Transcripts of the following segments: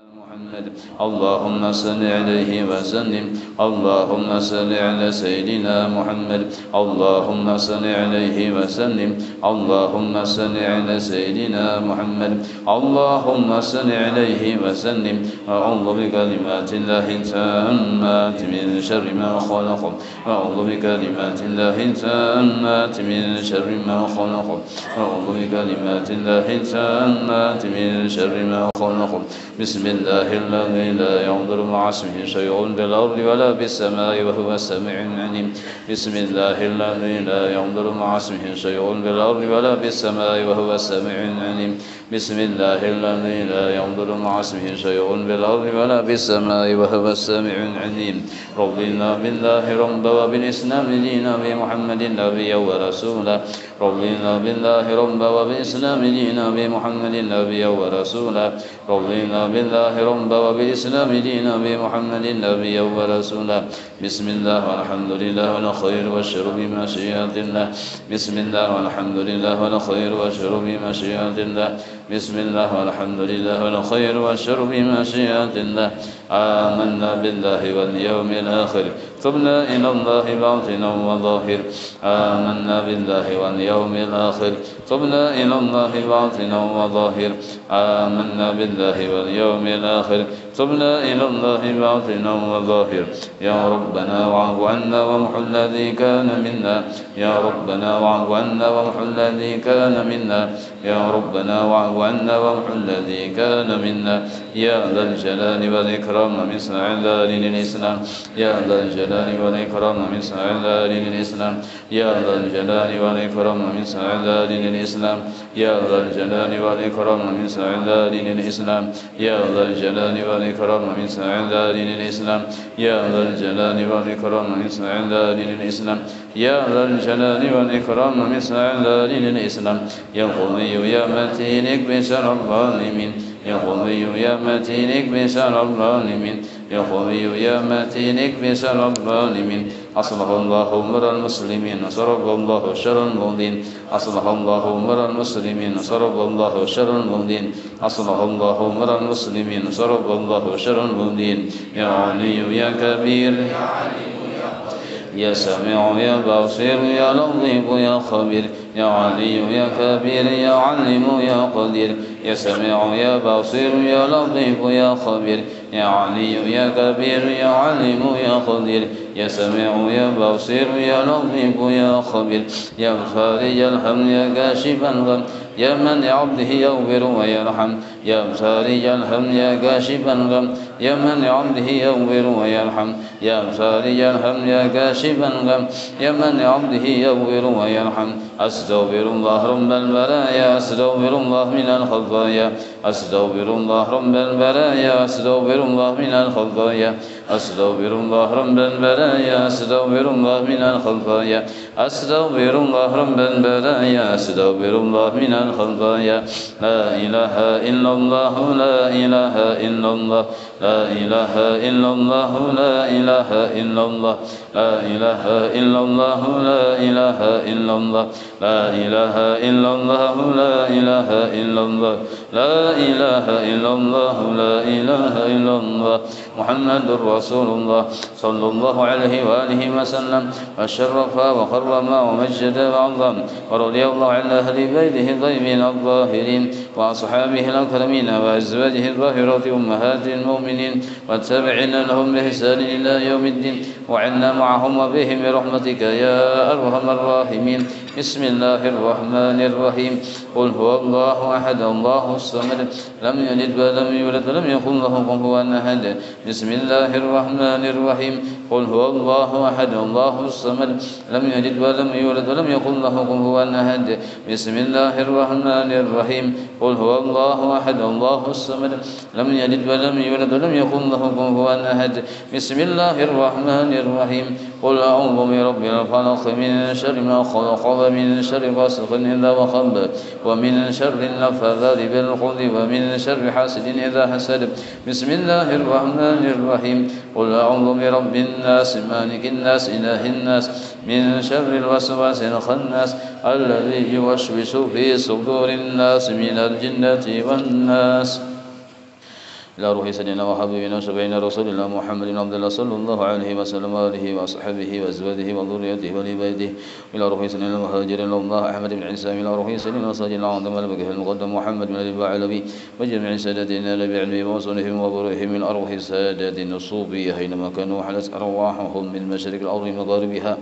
محمد اللهم صل عليه وسلم اللهم صل على سيدنا محمد اللهم صل عليه وسلم اللهم صل على سيدنا محمد اللهم صل عليه وسلم أعوذ بكلمات الله التامات من شر ما خلق أعوذ بكلمات الله التامات من شر ما خلق أعوذ بكلمات الله التامات من شر ما خلق بسم الله الذي لا يضر مع اسمه شيء في الأرض ولا في السماء وهو السميع العليم بسم الله الذي لا يضر مع اسمه شيء في الأرض ولا في السماء وهو السميع العليم بسم الله الذي لا يضر مع اسمه شيء في الأرض ولا في السماء وهو السميع العليم رضينا بالله ربا وبالإسلام دينا بمحمد نبيا ورسولا رضينا بالله ربا وبالإسلام دينا بمحمد نبيا ورسولا رضينا بالله ربا وبالإسلام دينا بمحمد نبيا ورسولا بسم الله والحمد لله والخير والشر بمشيئة الله بسم الله والحمد لله والخير والشر بمشيئة الله بسم الله والحمد لله والخير والشر بمشيئة الله آمنا بالله واليوم الآخر تبنا إلى الله باطنا وظاهر آمنا بالله واليوم الآخر تبنا إلى الله باطنا وظاهر آمنا بالله واليوم الآخر تبنا إلى الله باطنا وظاهر يا ربنا واعف عنا وامح الذي كان منا يا ربنا واعف عنا وامح الذي كان منا يا ربنا واعف عنا وامح الذي كان منا يا ذا الجلال والإكرام مثل عذال الإسلام يا ذا الجلال والإكرام مثل عذال الإسلام يا ذا الجلال والإكرام مثل عذال الإسلام يا ذا الجلال والإكرام مثل عذال الإسلام يا ذا الجلال والإكرام مثل عذال الإسلام يا ذا الجلال والإكرام مثل عذال الإسلام يا ذا الجلال والإكرام مثل عذال الإسلام يا قوي يا متين اكبسر الظالمين يا قوي يا متين اكبسر الظالمين يا قوي يا متين اكبسر الظالمين أصلح الله أمر المسلمين صرف الله شر المؤمنين أصلح الله أمر المسلمين صرف الله شر المؤمنين أصلح الله أمر المسلمين صرف الله شر المؤمنين يا علي يا كبير يا سميع يا بصير يا لطيف يا خبير يا علي يا كبير يا عليم يا قدير يا سميع يا بصير يا لطيف يا خبير يا علي يا كبير يا عليم يا قدير يا سميع يا بصير يا لطيف يا خبير يا فارج الهم يا كاشف الغم يا من لعبده يغفر ويرحم يا فارج الهم يا كاشف الغم يا من لعبده يغفر ويرحم يا فارج الهم يا كاشف الغم يا من لعبده يغفر ويرحم أستغفر الله رب البرايا أستغفر الله من الخطايا أستغفر الله رب البرايا أستغفر الله من الخطايا أستغفر الله رب البرايا أستغفر الله من الخطايا أستغفر الله رب البرايا أستغفر الله من الخطايا لا إله إلا الله لا إله إلا الله لا إله إلا الله لا إله إلا الله لا إله إلا الله لا إله إلا الله لا إله إلا الله لا إله إلا الله لا إله إلا الله لا إله إلا الله محمد رسول الله صلى الله عليه وآله وسلم وشرف وكرم ومجد وعظم ورضي الله عن أهل بيته الطيبين الظاهرين وأصحابه الأكرمين وأزواجه الظاهرات أمهات المؤمنين والتابعين لهم بإحسان إلى يوم الدين وعنا معهم وبهم برحمتك يا أرحم الراحمين بسم الله الرحمن الرحيم قل هو الله أحد الله الصمد لم يلد ولم يولد ولم يكن له كفوا أحد بسم الله الرحمن الرحيم قل هو الله أحد الله الصمد لم يلد ولم يولد ولم يكن له كفوا أحد بسم الله الرحمن الرحيم قل هو الله أحد الله الصمد لم يلد ولم يولد ولم يكن له كفوا أحد بسم الله الرحمن الرحيم قل أعوذ برب الفلق من شر ما خلق ومن شر غاسق إذا وقب ومن شر النفاثات بالعقد ومن شر حاسد إذا حسد بسم الله الرحمن الرحيم قل أعوذ برب الناس مالك الناس إله الناس من شر الوسواس الخناس الذي يوسوس في صدور الناس من الجنة والناس إلى روح سيدنا وحبيبنا وشفيعنا رسول الله محمد بن عبد الله صلى الله عليه وسلم وآله وأصحابه وأزواجه وذريته ولبيته إلى روح سيدنا المهاجرين الله أحمد بن عيسى إلى روح سيدنا سيدنا العظيم البكر المقدم محمد بن أبي العلوي وجميع سادتنا بعلمهم وصونهم وبروحهم من أرواح سادات الصوفية حينما كانوا حلت أرواحهم من مشرق الأرض مغاربها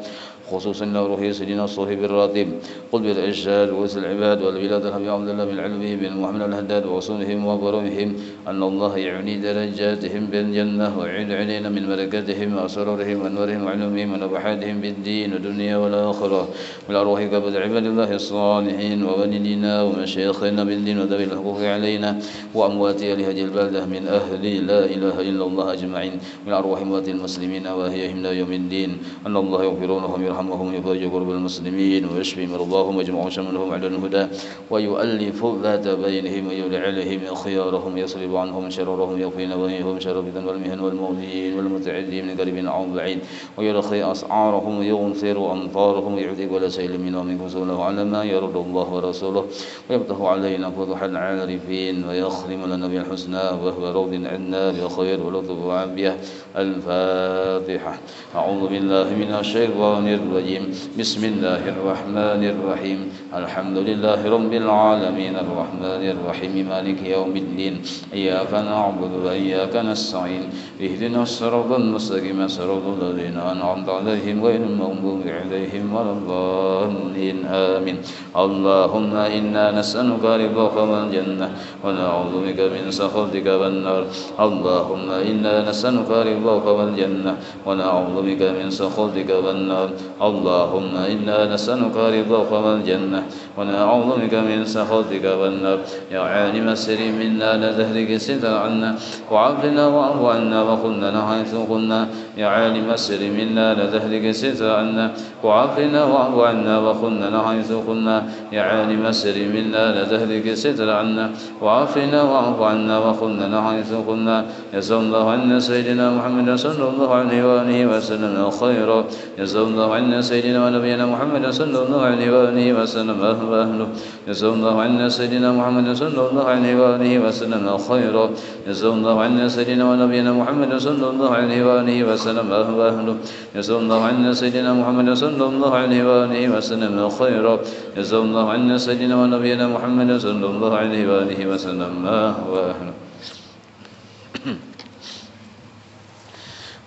خصوصا روح سيدنا الصهيب الراتب قل بالإرشاد ووس العباد والبلاد الحبيب عبد الله بن علوي بن محمد الهداد وصونهم وبروحهم أن الله يعني درجاتهم بالجنة ويعين علينا من بركاتهم وأسرارهم وأنوارهم وعلومهم ونبحاتهم بالدين والدنيا والآخرة بالأرواح قبل عباد الله الصالحين ووالدينا ومشايخنا بالدين وذوي الحقوق علينا وأموات أهل هذه البلدة من أهل لا إله إلا الله أجمعين بالأرواح أموات المسلمين وأحيائهم إلى يوم الدين أن الله يغفر لهم يرحمهم ويفرج كرب المسلمين ويشفي مرضاهم ويجمع شملهم على الهدى ويؤلف ذات بينهم ويولي عليهم خيارهم يصرف عنهم شرورهم يقي نواهيهم شر الفتن والمهن والمؤذين والمتعدين من قريب أو بعيد ويرخي أسعارهم ويغفر أمطارهم ويعتق ولا سيل منهم من رسوله على ما يرد الله ورسوله ويفتح علينا فتح العارفين ويخرم لنا بالحسنى وهو روض عنا بخير ولطف وعافية. الفاتحة. أعوذ بالله من الشيطان الرجيم. بسم الله الرحمن الرحيم. الحمد لله رب العالمين الرحمن الرحيم مالك يوم الدين. إياك نعبد وإياك نستعين. اهدنا الصراط المستقيم صراط الذين أنعمت عليهم غير المغضوب عليهم ولا الضالين آمين. اللهم إنا نسألك رضاك والجنة ونعوذ بك من سخطك والنار. اللهم إنا نسألك رضاك والجنة ونعوذ بك من سخطك والنار. اللهم إنا نسألك رضاك والجنة ونعوذ بك من سخطك والنار. يا عالم السر منا لا تهلك الستر عنا وعافنا واعف عنا وخذنا حيث قلنا. يا عالم السر منا لا تهلك الستر عنا وعافنا واعف عنا وخذنا حيث قلنا. يا عالم السر منا لا تهلك الستر عنا وعافنا واعف عنا وخذنا حيث قلنا. جزا الله عنا سيدنا محمد صلى الله عليه وآله وسلم خيرا. جزا الله عنا سيدنا ونبينا محمد صلى الله عليه وآله وسلم أهله. جزا الله عنا سيدنا محمد صلى الله عليه وآله وسلم خيرا. جزا الله عنا سيدنا ونبينا محمد صلى الله عليه وآله وسلم أهله. جزا الله عنا سيدنا محمد صلى الله عليه وآله وسلم خيرا. جزا الله عنا سيدنا ونبينا محمد صلى الله عليه وآله وسلم أهله.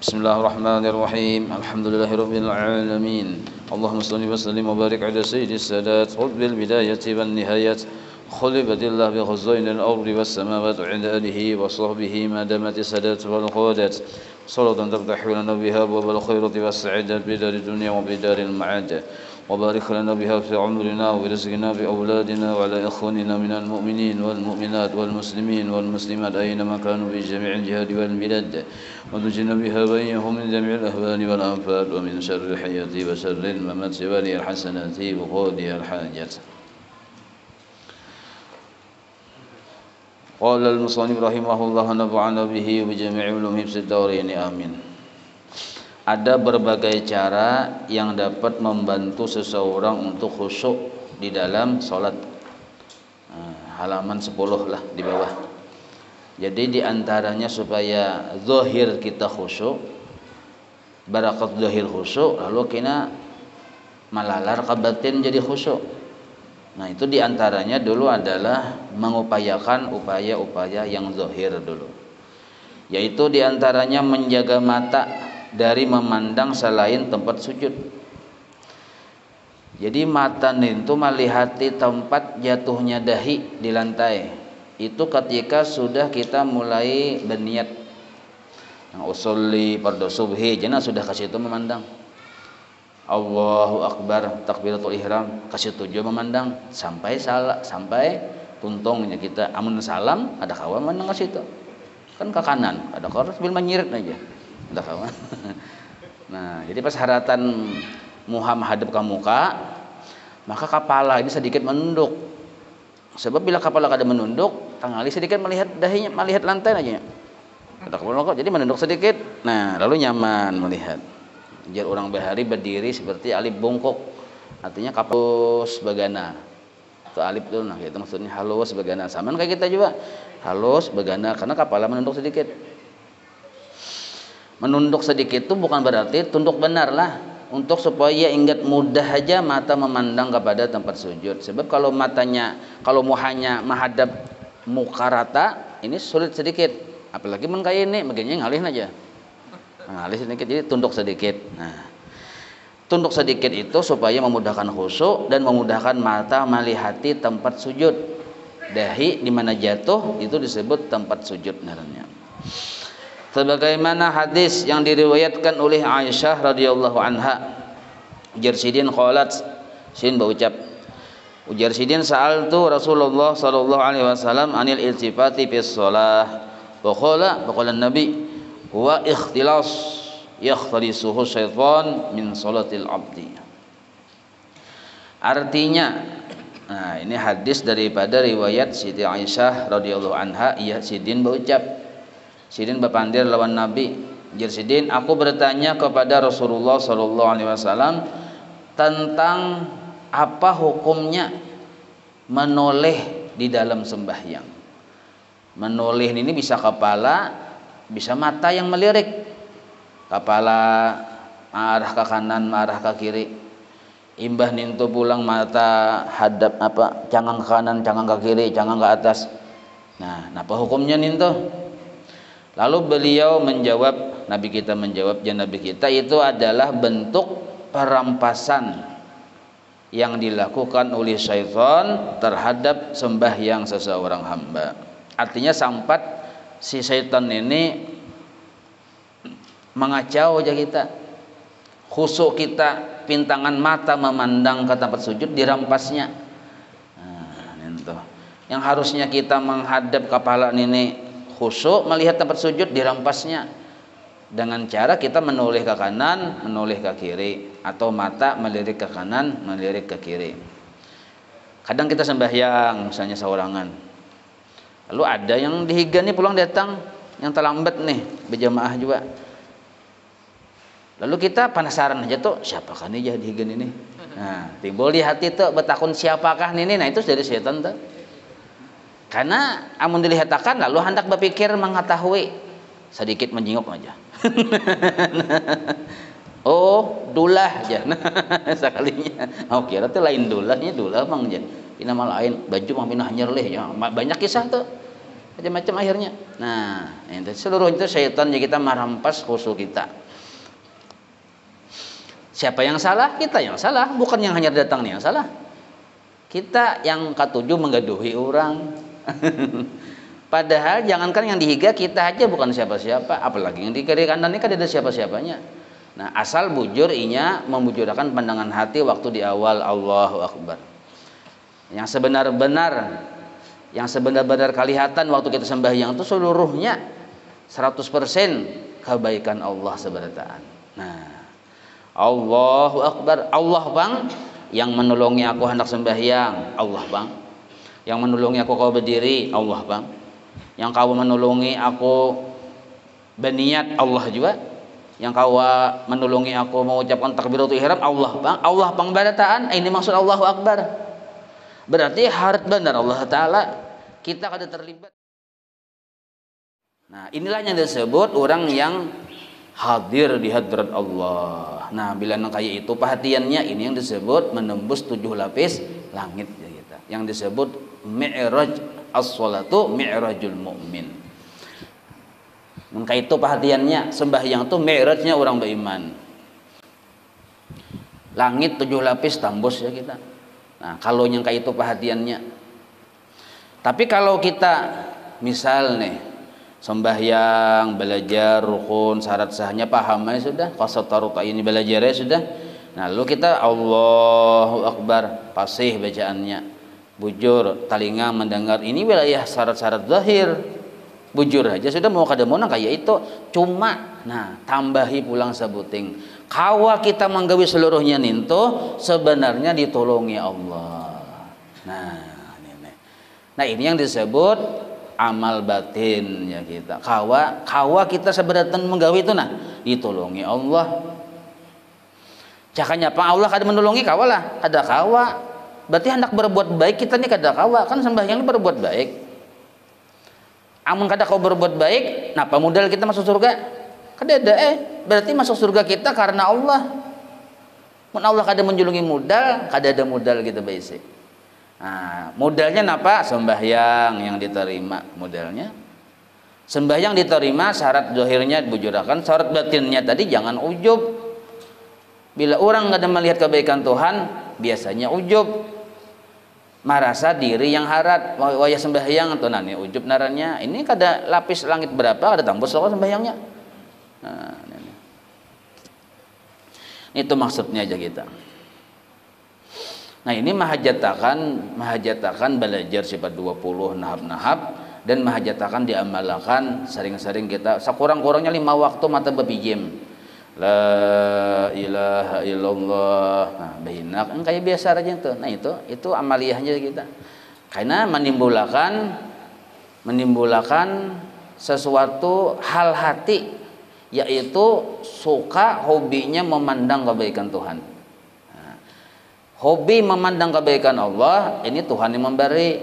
بسم الله الرحمن الرحيم. الحمد لله رب العالمين. اللهم صل وسلم وبارك على سيد السادات قطب البداية والنهايات خلفت الله بخزائن الأرض والسماوات عند آله وصحبه ما دامت السادات والقادات صلاة تفتح لنا بها أبواب الخيرات والسعادة بدار الدنيا وبدار المعاد. وبارك لنا بها في عمرنا ورزقنا بأولادنا وعلى إخواننا من المؤمنين والمؤمنات والمسلمين والمسلمات أينما كانوا في جميع الجهاد والبلاد. ونجنا بها بينهم من جميع الأهوال والأنفال ومن شر الحياة وشر الممات ولي الحسنات وقاضي الحاجات. قال المصنف رحمه الله نفعنا به وبجميع علومه في الدارين آمين. Ada berbagai cara yang dapat membantu seseorang untuk khusyuk di dalam sholat. Halaman 10 lah di bawah. Jadi diantaranya supaya zahir kita khusyuk, barakat zahir khusyuk, lalu kena malalar kabatin jadi khusyuk. Nah itu diantaranya dulu adalah mengupayakan upaya-upaya yang zahir dulu. Yaitu diantaranya menjaga mata dari memandang selain tempat sujud. Jadi mata itu melihati tempat jatuhnya dahi di lantai. Itu ketika sudah kita mulai berniat. Usolli fardu subhi, jenah sudah kasih itu memandang. Allahu akbar, takbiratul ihram, kasih tujuh memandang sampai tuntungnya kita amun salam ada kawan memandang kasih itu. Kan ke kanan, ada kawan sambil menyirit aja. Udah kawan. Nah, jadi pas haratan muham hadap ke muka, maka kepala ini sedikit menunduk. Sebab bila kepala kada menunduk, tangali sedikit melihat dahinya, melihat lantai aja. Ada kepala kok, jadi menunduk sedikit. Nah, lalu nyaman melihat. Jar orang bahari berdiri seperti alif bungkuk. Artinya kapus bagana. Tuh alif tuh, nah itu maksudnya halus begana. Sama kayak kita juga halus begana, karena kepala menunduk sedikit. Menunduk sedikit itu bukan berarti tunduk benar lah, untuk supaya ingat mudah aja mata memandang kepada tempat sujud. Sebab kalau mau hanya menghadap muka rata, ini sulit sedikit. Apalagi kayak ini, begini ngalihin aja. Ngalih sedikit, jadi tunduk sedikit. Nah, tunduk sedikit itu supaya memudahkan khusyuk dan memudahkan mata melihati tempat sujud. Dahi di mana jatuh itu disebut tempat sujud namanya. Sebagaimana hadis yang diriwayatkan oleh Aisyah radhiyallahu anha, ujar sidin qalat, sin berucap, ujar sidin sa'altu Rasulullah sallallahu alaihi wasallam anil iltifati fi shalah. Wa qala Nabi huwa ikhtilas yakhtalisuhu syaitan min salatil abdi. Artinya, nah ini hadis daripada riwayat Siti Aisyah radhiyallahu anha, iya sidin berucap, sidin berpandir lawan Nabi, jer sidin aku bertanya kepada Rasulullah sallallahu alaihi wasallam tentang apa hukumnya menoleh di dalam sembahyang. Menoleh ini bisa kepala, bisa mata yang melirik. Kepala arah ke kanan, arah ke kiri. Imbah nintu pulang mata hadap cangang ke kanan, cangang ke kiri, cangang ke atas. Nah, apa hukumnya nintu? Lalu beliau menjawab, Nabi kita menjawab, Nabi kita itu adalah bentuk perampasan yang dilakukan oleh syaitan terhadap sembahyang seseorang hamba. Artinya sampat si syaitan ini mengacau aja kita, khusyuk kita, pintangan mata memandang ke tempat sujud dirampasnya. Nah, itu. Yang harusnya kita menghadap kepala ini khusyuk melihat tempat sujud dirampasnya dengan cara kita menoleh ke kanan, menoleh ke kiri, atau mata melirik ke kanan, melirik ke kiri. Kadang kita sembahyang misalnya seorangan, lalu ada yang dihiga nih pulang datang, yang terlambat nih berjamaah juga. Lalu kita penasaran aja tuh, siapakah nih jadi dihiga ini? Nah, timbul di hati tuh betakun siapakah ini? Nah, itu dari setan tuh. Karena amun dilihatakan lalu hendak berpikir mengetahui, sedikit menjenguk aja. Oh, dulah aja. Sekalinya. Oh, kira tuh lain dulahnya, dulah bang aja. Ini nama lain, baju mah pindah nyerleh ya. Banyak kisah tuh. Macam-macam akhirnya. Nah, itu seluruh itu syaitan yang kita merampas khusyuk kita. Siapa yang salah? Kita yang salah, bukan yang hanya datang nih yang salah. Kita yang ketujuh menggaduhi orang. Padahal jangankan yang dihiga, kita aja bukan siapa-siapa, apalagi yang di kiri kanan ini kan ada siapa-siapanya. Nah, asal bujur inya membujurkan pandangan hati waktu di awal Allahu Akbar. Yang sebenar-benar kelihatan waktu kita sembahyang itu seluruhnya 100% kebaikan Allah subhanahu wa ta'ala. Nah, Allahu Akbar, Allah bang yang menolongi aku hendak sembahyang, Allah bang. Yang menolongi aku kau berdiri, Allah bang. Yang kau menolongi aku berniat, Allah juga. Yang kau menolongi aku mengucapkan takbiratul ihram, Allah bang. Allah bang badataan, ini maksud Allahu Akbar. Berarti harus benar Allah Ta'ala kita kada terlibat. Nah, inilah yang disebut orang yang hadir di hadrat Allah. Nah, bila kayak itu perhatiannya, ini yang disebut menembus 7 lapis langit ya kita. Yang disebut mi'raj as-sholatu mi'rajul mu'min. Maka itu perhatiannya, sembahyang itu mi'rajnya orang beriman. Langit 7 lapis tambus ya kita. Nah, kalau yang kayak itu perhatiannya. Tapi kalau kita misal nih sembahyang, belajar rukun, syarat sahnya paham ya sudah, qasataru ini belajar ya sudah. Nah, lalu kita Allahu Akbar, fasih bacaannya. Bujur, telinga mendengar, ini wilayah syarat-syarat zahir. Bujur aja sudah, mau kada mau kayak itu. Cuma nah, tambahi pulang sebuting. Kawa kita menggawi seluruhnya ninto sebenarnya ditolongi Allah. Nah ini yang disebut amal batin ya kita. Kawa kita sebenarnya menggawi itu nah ditolongi Allah. Cakanya apa Allah kada menolongi kawalah, ada kawa Berarti hendak berbuat baik kita nih kada kawa, kan sembahyang berbuat baik. Amun kada kau berbuat baik, napa modal kita masuk surga? Kada ada berarti masuk surga kita karena Allah. Mun Allah kada menjulungi modal, kada ada modal kita baisi. Nah, modalnya napa? Sembahyang yang diterima modalnya. Sembahyang diterima, syarat zahirnya bujurakan, syarat batinnya tadi jangan ujub. Bila orang nggak ada melihat kebaikan Tuhan, biasanya ujub, merasa diri yang harat, waya sembahyang atau nani ujub naranya. Ini kada lapis langit berapa, ada tambah soal sembahyangnya. Nah, ini. Itu maksudnya aja kita. Nah ini mahajatakan belajar sifat 20 nahap-nahap dan mahajatakan diamalkan sering-sering kita sekurang-kurangnya 5 waktu mata bebijim la ilaha illallah. Nah behinak kayak biasa aja itu. Nah itu amaliyahnya kita karena menimbulkan sesuatu hal hati, yaitu suka hobinya memandang kebaikan Tuhan. Hobi memandang kebaikan Allah ini Tuhan yang memberi,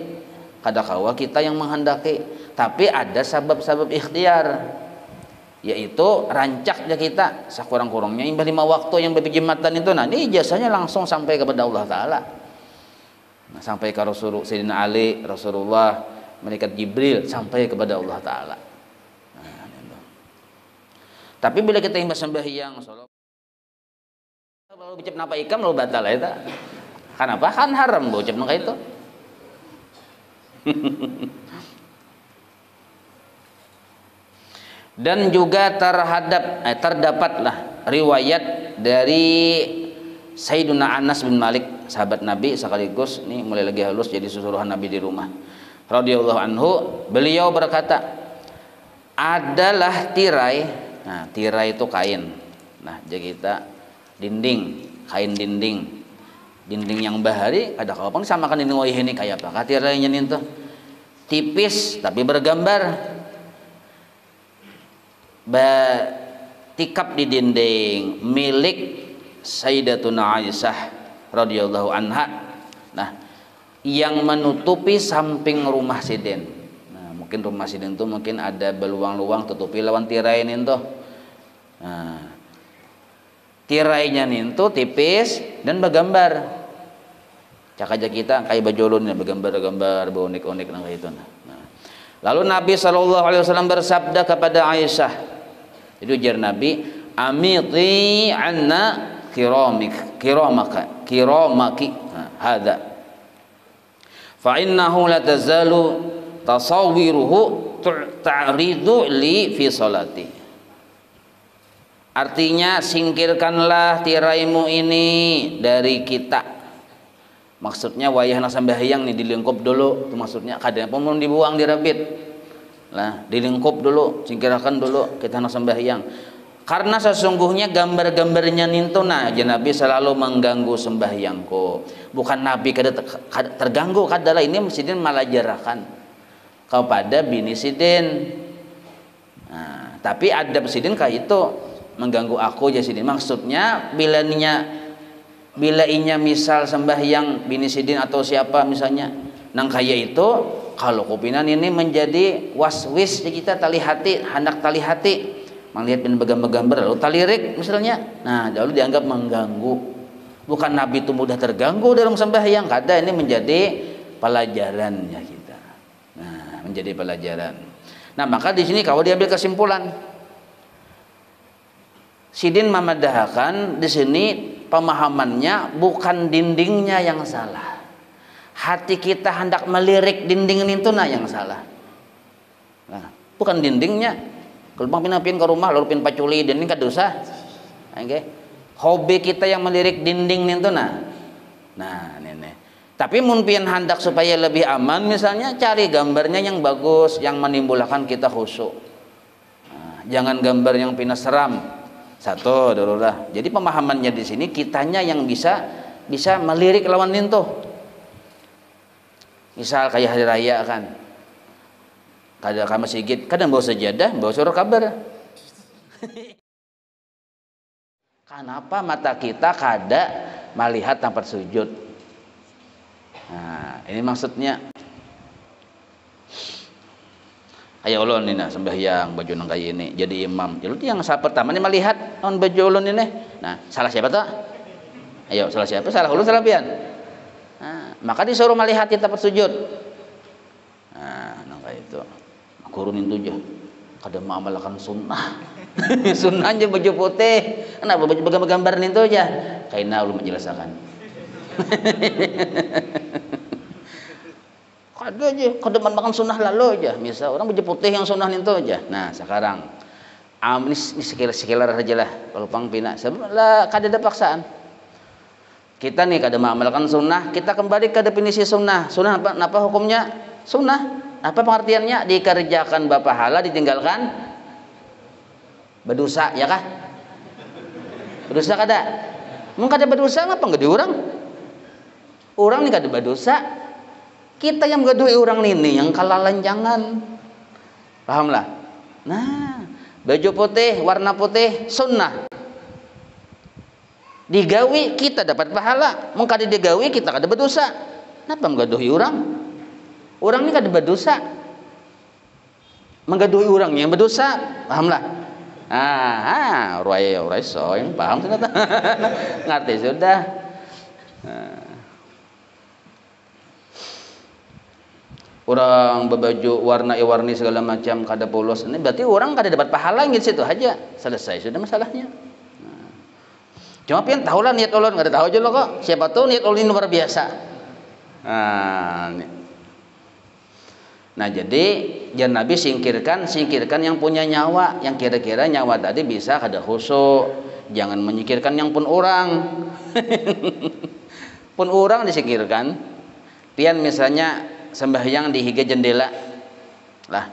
kada kawa kita yang menghendaki. Tapi ada sebab-sebab ikhtiar, yaitu rancaknya kita sekurang-kurangnya imbah 5 waktu yang berpijimatan itu. Nah ini ijazahnya langsung sampai kepada Allah Ta'ala, nah, sampai ke Rasulullah Sayyidina Ali, Rasulullah, malaikat Jibril, sampai kepada Allah Ta'ala. Nah, tapi bila kita imbah sembahyang lalu ucap napa ikam lalu batal itu. Kenapa? Kan haram ucap napa itu. Dan juga terdapatlah riwayat dari Sayyiduna Anas bin Malik, sahabat Nabi sekaligus ini mulai lagi halus jadi susuruhan Nabi di rumah. Radhiyallahu anhu, beliau berkata, adalah tirai. Nah, tirai itu kain. Nah, jadi kita dinding, kain dinding yang bahari ada kapan samakan ini wajah ini kayak apa tirainya nih tuh tipis tapi bergambar tikap di dinding milik Sayyidatuna Aisyah radhiyallahu anha. Nah yang menutupi samping rumah Sidin. Nah mungkin rumah Sidin tuh mungkin ada beluang-luang tutupi lawan tirai ini tuh. Nah tirainya nintu tipis dan bergambar. Cak aja kita kayak bajolun ya bergambar-gambar, berunik-unik nang itu. Nah. Lalu Nabi SAW bersabda kepada Aisyah. Itu jar Nabi, amiti anna kiramaki hada. Fa innahu la tazalu tasawiruhu ta'ridu li fi salati. Artinya singkirkanlah tiraimu ini dari kita. Maksudnya wayah nak sembahyang nih dilingkup dulu. Itu maksudnya kadang pun dibuang dirabit. Lah dilingkup dulu, singkirkan dulu kita nak sembahyang. Karena sesungguhnya gambar-gambarnya nintuna aja Nabi selalu mengganggu sembahyangku. Bukan Nabi kada terganggu, kadalah ini Sidin malah jarakan kepada bini Sidin. Nah, tapi adab Sidin kayak itu mengganggu aku aja Sidin. Maksudnya bila inya misal sembahyang bini Sidin atau siapa misalnya nang kaya itu, kalau kupinan ini menjadi waswis di kita tali hati, hendak tali hati melihat bin begambar-gambar lalu talirik misalnya. Nah lalu dianggap mengganggu. Bukan Nabi itu mudah terganggu dalam sembahyang, kada ini menjadi pelajarannya kita. Nah menjadi pelajaran. Nah maka di sini kalau diambil kesimpulan, Sidin memadahkan di sini pemahamannya bukan dindingnya yang salah. Hati kita hendak melirik dinding itu nah yang salah. Nah, bukan dindingnya. Kalau pinapin ke rumah lalu pin paculi dinding kan dosa. Okay. Hobi kita yang melirik dinding itu nah. Nah, ini. Tapi mun pian hendak supaya lebih aman misalnya cari gambarnya yang bagus yang menimbulkan kita khusyuk. Nah, jangan gambar yang pina seram. Satu dulu lah. Jadi pemahamannya di sini kitanya yang bisa melirik lawan itu. Misal kayak hari raya kan, kada ke masjid, kadang bawa sajadah, bawa surat kabar. Kenapa mata kita kada melihat tempat sujud? Nah, ini maksudnya. Ayo ulun ini nah sembahyang baju nang kaya ini jadi imam. Jadi yang saat pertama ini melihat on baju ulun ini. Nah, salah siapa tuh? Ayo, salah siapa? Salah ulun salah pian. Nah, maka disuruh melihat kita bersujud. Nah, nang kaya itu. Kurunin tujuh. Kada mengamalkan sunnah. Sunnahnya baju putih. Kenapa baju gambar itu aja? Kaina ulun menjelaskan. Kada aja, kada makan sunnah lalu aja. Misal orang baju putih yang sunnah itu aja. Nah, sekarang ini sekilar aja lah. Kalau pang pina, lah kada ada paksaan. Kita nih kada mengamalkan sunnah, kita kembali ke definisi sunnah. Sunnah apa hukumnya? Sunnah. Apa pengertiannya? Dikerjakan berpahala, ditinggalkan berdosa, ya kah? Berdosa kada? Mun kada berdosa ngapa enggak diurang? Orang nih kada berdosa. Kita yang gadui orang ini yang kalalanjangan. Paham lah? Nah, baju putih, warna putih, sunnah. Digawi kita dapat pahala. Mun kada digawi kita kada berdosa. Napa menggaduhi orang? Orang ini kada berdosa. Menggaduhi orang yang berdosa, paham lah? Urai soing, paham sudah. Ngerti sudah. Orang berbaju warna-warni segala macam kada polos, ini berarti orang kada dapat pahala gitu situ aja. Selesai sudah masalahnya. Cuma pian tahu lah niat ulun, kada tahu aja lo kok. Siapa tahu niat ulun luar biasa. Nah, jadi jangan Nabi singkirkan yang punya nyawa, yang kira-kira nyawa tadi bisa kada khusyuk. Jangan menyingkirkan yang pun orang. Pun orang disingkirkan. Pian misalnya sembahyang di higa jendela. Lah,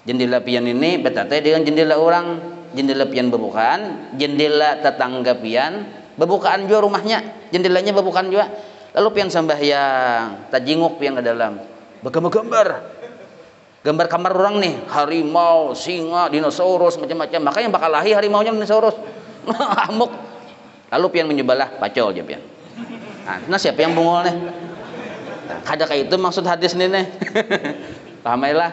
jendela pian ini betatai dengan jendela orang. Jendela pian berbukaan, jendela tetangga pian berbukaan juga rumahnya. Jendelanya berbukaan juga. Lalu pian sembahyang, tajinguk pian ke dalam. Gambar kamar orang nih, harimau, singa, dinosaurus macam-macam. Makanya bakal lahir harimaunya dinosaurus. Amuk. Lalu pian menyebelah pacol aja pian. Nah, siapa yang bungul nih? Kada kayak itu maksud hadis ini nih. Pahamailah.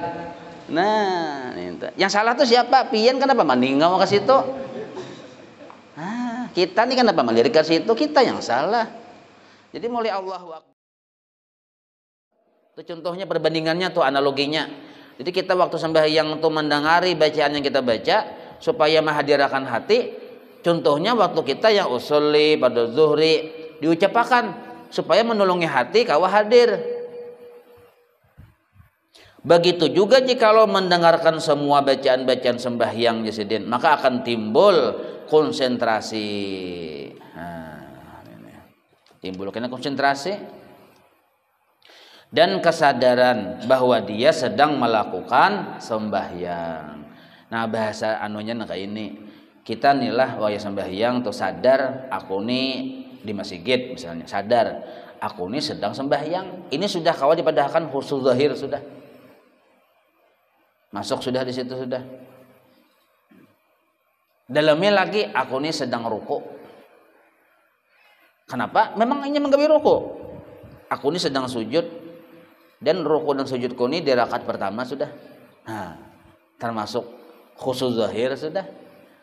Nah, yang salah tuh siapa? Pian kenapa maningau ke situ? Kita nih kenapa melirik ke situ? Kita yang salah. Jadi mulai Allahu Akbar. Itu contohnya perbandingannya tuh analoginya. Jadi kita waktu sembahyang tuh mendengari bacaan yang kita baca supaya menghadirkan hati. Contohnya waktu kita yang usolli pada zuhri diucapkan supaya menolongi hati kawa hadir. Begitu juga jikalau mendengarkan semua bacaan-bacaan sembahyang jasidin, maka akan timbul konsentrasi. Timbul kena konsentrasi dan kesadaran bahwa dia sedang melakukan sembahyang. Nah, bahasa anunya kayak ini. Kita nilah waya sembahyang tuh sadar aku nih di masjid misalnya, sadar aku nih sedang sembahyang. Ini sudah kawal dipadahkan khusus zahir sudah. Masuk sudah di situ sudah. Dalamnya lagi aku nih sedang ruku. Kenapa? Memang ini menggawe ruku. Aku nih sedang sujud dan ruku dan sujudku ini di rakaat pertama sudah. Nah, termasuk khusus zahir sudah.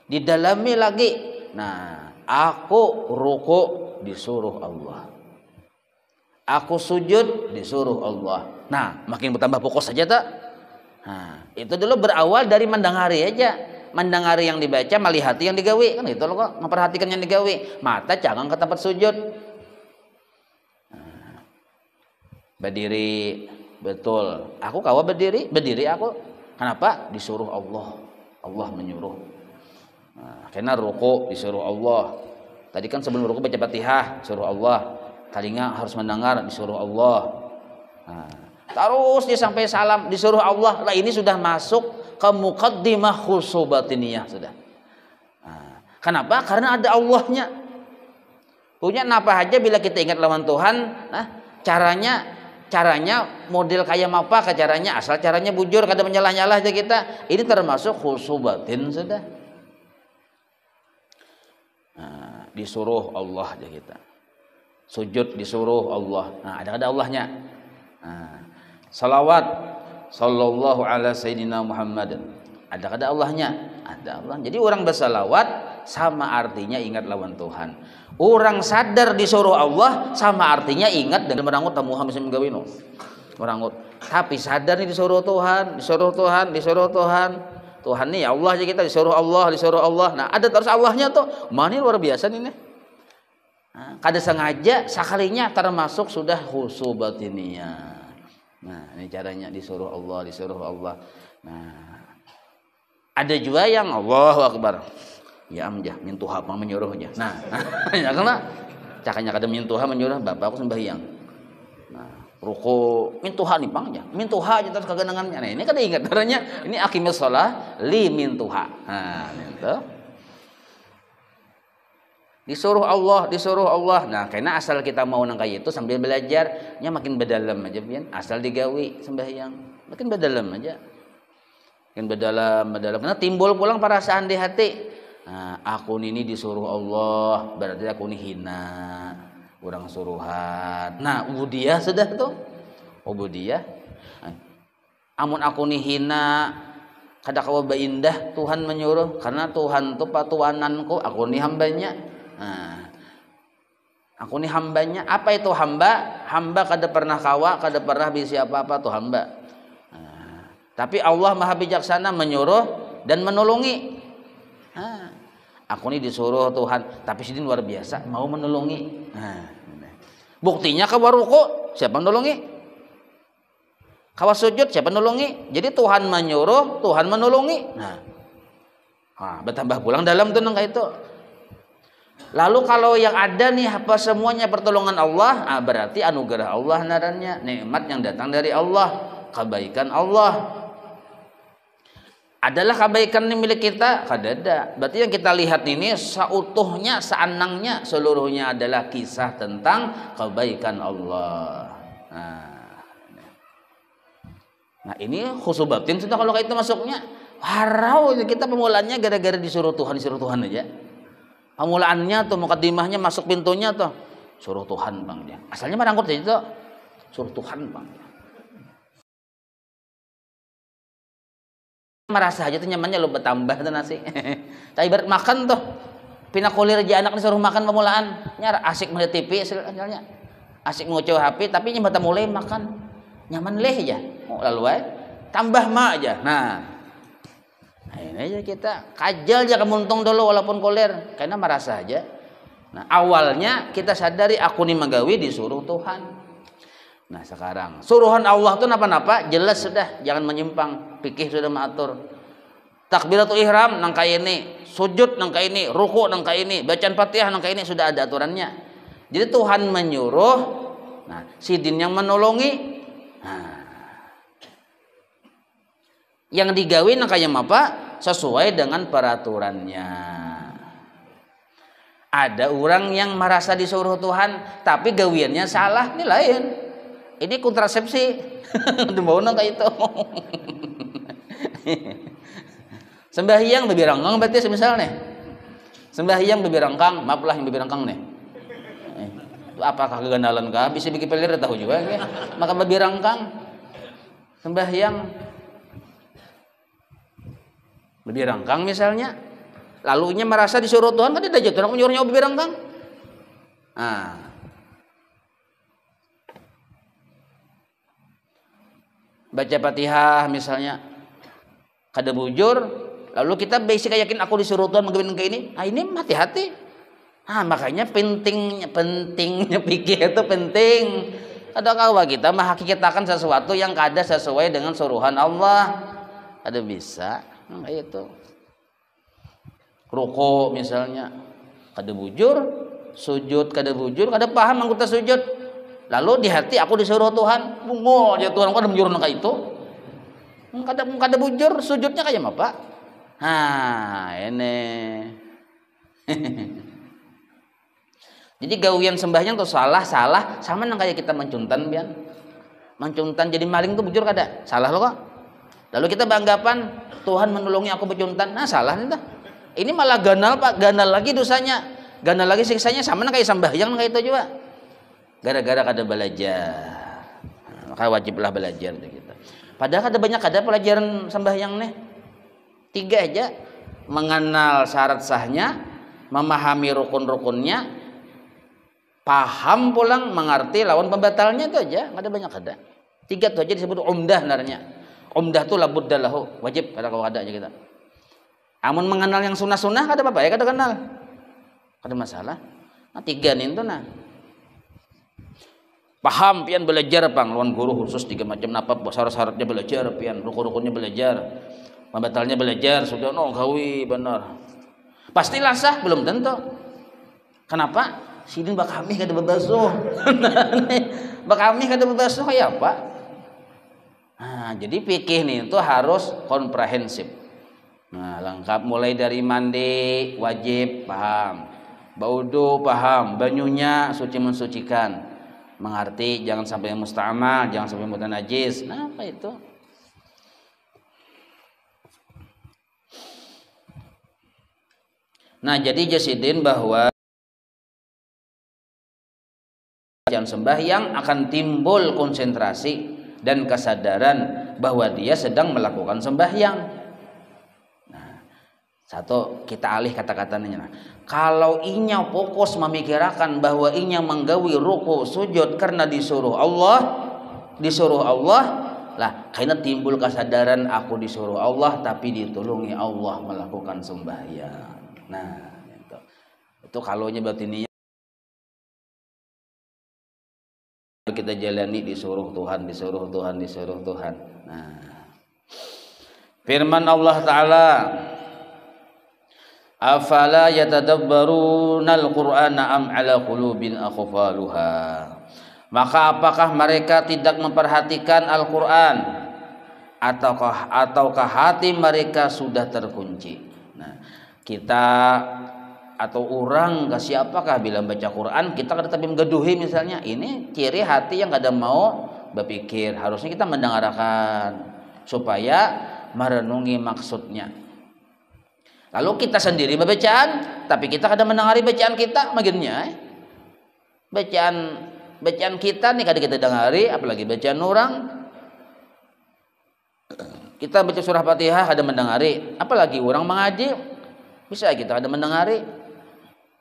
Di dalamnya lagi. Nah, aku ruku disuruh Allah. Aku sujud disuruh Allah. Nah, makin bertambah fokus saja tak? Nah, itu dulu berawal dari mendengari aja. Mendengari yang dibaca, melihati yang digawe. Kan itu loh kok, memperhatikan yang digawe. Mata jangan ke tempat sujud. Nah, berdiri betul. Aku kawa berdiri aku. Kenapa? Disuruh Allah. Allah menyuruh. Nah, karena ruku disuruh Allah. Tadi kan sebelum ruku baca Fatihah disuruh Allah. Tadinya harus mendengar disuruh Allah. Nah, terus dia sampai salam disuruh Allah. Lah ini sudah masuk ke muqaddimah khusyuk batiniyah sudah. Nah, kenapa? Karena ada Allahnya. Punya napa aja bila kita ingat lawan Tuhan, nah caranya model kayak apa ke caranya, asal caranya bujur kada menyalah-nyalah aja kita. Ini termasuk khusyuk batin sudah. Nah, disuruh Allah aja kita. sujud disuruh Allah. Nah, ada Allahnya. Nah, salawat sallallahu ala sayyidina Muhammad. Ada Allahnya, ada Allah. Jadi orang bersalawat sama artinya ingat lawan Tuhan. Orang sadar disuruh Allah sama artinya ingat dan merangut Muhammad SAW. Merangut. Tapi sadar nih disuruh Tuhan, disuruh Tuhan, disuruh Tuhan. Tuhan nih Allah aja kita disuruh Allah, disuruh Allah. Nah, ada terus Allahnya tuh. Mana luar biasa nih. Nah, kada sengaja sekalinya termasuk sudah khusyuk batiniyah. Nah, ini caranya disuruh Allah, disuruh Allah. Nah, ada juga yang Allahu Akbar. Ya amjah mintuha apa menyuruhnya. Nah, ya karena cakanya kada mintuha menyuruh bapak aku sembahyang. Nah, ruku mintuha nih pangnya. Mintuha aja terus kagenangannya. Nah, ini kada ingat caranya. Ini aqimis shalah li mintuha. Nah, itu. Disuruh Allah. Nah, karena asal kita mau nang kayak itu sambil belajar, nya makin bedalam aja pian. Asal digawi sembahyang, makin bedalam aja. Makin bedalam. Karena timbul pulang perasaan di hati. Nah, aku ini disuruh Allah, berarti aku ini hina, kurang suruhan. Nah, ubudiyah sudah tuh. Ubudiyah. Amun aku ini hina, kada kawa indah Tuhan menyuruh, karena Tuhan tuh patuananku, aku ini hambanya. Nah, aku ini hambanya. Apa itu hamba? Hamba kada pernah kawa, kada pernah bisa apa-apa tuh hamba. Nah, tapi Allah Maha Bijaksana menyuruh dan menolongi. Nah, aku ini disuruh Tuhan, tapi sidin luar biasa mau menolongi. Nah, buktinya kawa ruku, siapa menolongi? Kawa sujud, siapa menolongi? Jadi Tuhan menyuruh, Tuhan menolongi. Nah, bertambah pulang dalam tuh nang itu. Lalu kalau yang ada nih apa semuanya pertolongan Allah, berarti anugerah Allah narannya, nikmat yang datang dari Allah, kebaikan Allah. Adalah kebaikan ini milik kita? Kadada. Berarti yang kita lihat ini seutuhnya, seanangnya, seluruhnya adalah kisah tentang kebaikan Allah. Nah ini khusyuk batin sudah kalau kayak itu masuknya. Harau kita pemulaannya gara-gara disuruh Tuhan aja. Pemulaannya tuh mukadimahnya masuk pintunya tuh suruh Tuhan bang dia. Asalnya merangkut itu suruh Tuhan bang. Merasa aja tuh nyamannya lo bertambah tuh nasi. Tapi ibarat makan tuh pinakulir aja anak disuruh makan pemulaan. Nyar asik melihat TV misalnya. Asik ngucap HP tapi nyambata mulai makan. Nyaman leh aja. Oh, lalu tambah mak aja. Nah ini aja kita kajal aja kemuntung dulu walaupun kulir karena merasa aja. Nah awalnya kita sadari aku nih magawi disuruh Tuhan. Nah sekarang suruhan Allah tuh napa-napa jelas sudah, jangan menyimpang. Fikih sudah mengatur. Takbiratul ihram nangka ini, sujud nangka ini, ruku nangka ini, bacaan Fatihah nangka ini sudah ada aturannya. Jadi Tuhan menyuruh, nah sidin yang menolongi. Nah, yang digawe nangka yang apa? Sesuai dengan peraturannya. Ada orang yang merasa disuruh Tuhan tapi gawiannya salah, ini lain. Ini kontrasepsi. Mau kayak itu. Sembahyang bebirangkang berarti misalnya. Sembahyang bebirangkang, maaflah yang bebirangkang nih. Apakah kegandalan kah? Bisa bikin pelir tahu juga ya. Maka bebirangkang. Sembahyang lebih rangkang misalnya, lalunya merasa disuruh Tuhan kan tidak jatuh orang menyuruhnya lebih rangkang. Nah, baca Fatihah misalnya, kada bujur, lalu kita basic yakin aku disuruh Tuhan menggabungkan ke ini. Ah ini hati-hati. Makanya pentingnya pikir itu penting. Ada kawa kita menghakikatkan sesuatu yang kada sesuai dengan suruhan Allah. Ada bisa. Kayak itu ruku misalnya kada bujur, sujud kada bujur, kada paham anggota sujud, lalu di hati aku disuruh Tuhan, bungo aja Tuhan kada menyuruh kayak itu, kada bujur sujudnya kayak apa? Ini jadi gawian sembahyang tuh salah sama nang kayak kita mencuntan pian, mencuntan jadi maling tuh bujur kada salah lo kok. Lalu kita beranggapan Tuhan menolongi aku becuntan. Nah salah nih dah. Ini malah ganal pak, ganal lagi dosanya, ganal lagi siksanya sama kayak sembahyang kayak itu juga. gara-gara kada belajar. Maka wajiblah belajar kita. Padahal ada banyak pelajaran sembahyang nih. 3 aja, mengenal syarat sahnya, memahami rukun-rukunnya, paham pulang mengerti lawan pembatalnya, itu aja. Ada banyak 3 itu aja disebut umdah narnya. Umdah tuh labudda lahu, wajib kada kau ada aja kita. Amun mengenal yang sunnah-sunnah kada apa-apa ya, kada kenal. Kada masalah. Nah 3 nih itu nah. Paham pian belajar pang lawan guru khusus 3 macam napa syarat-syaratnya belajar pian, rukun-rukunnya belajar, pembatalnya belajar, sudah gawi benar. Pastilah sah belum tentu. Kenapa? Sidin bakami kada bebasuh. Bakami kada bebasuh ya apa? Nah, jadi fikih nih itu harus komprehensif. Nah, lengkap mulai dari mandi wajib paham, baudu paham, banyunya suci mensucikan. Mengerti, jangan sampai musta'mal, jangan sampai mutanajis. Nah, apa itu? Nah, jadi jasidin bahwa bacaan sembahyang akan timbul konsentrasi dan kesadaran bahwa dia sedang melakukan sembahyang. Nah, satu kita alih kata-katanya. Nah, kalau inya fokus memikirkan bahwa inya menggawi ruku sujud karena disuruh Allah lah, karena timbul kesadaran aku disuruh Allah tapi ditolongi Allah melakukan sembahyang. Nah, itu kalonya berarti niat kita jalani disuruh Tuhan. Nah, firman Allah Ta'ala, afala yatadabbarunal qur'ana am ala qulubin aqfaluha. Maka apakah mereka tidak memperhatikan Al-Qur'an ataukah hati mereka sudah terkunci. Nah, kita atau orang ke siapakah bila baca Quran kita kada tapi menggeduhi misalnya, ini ciri hati yang kada mau berpikir. Harusnya kita mendengarkan supaya merenungi maksudnya. Lalu kita sendiri bacaan, tapi kita kadang mendengari bacaan kita, makinnya bacaan kita nih kadang kita dengari, apalagi bacaan orang. Kita baca surah Fatihah kadang mendengari, apalagi orang mengaji, bisa kita kadang mendengari.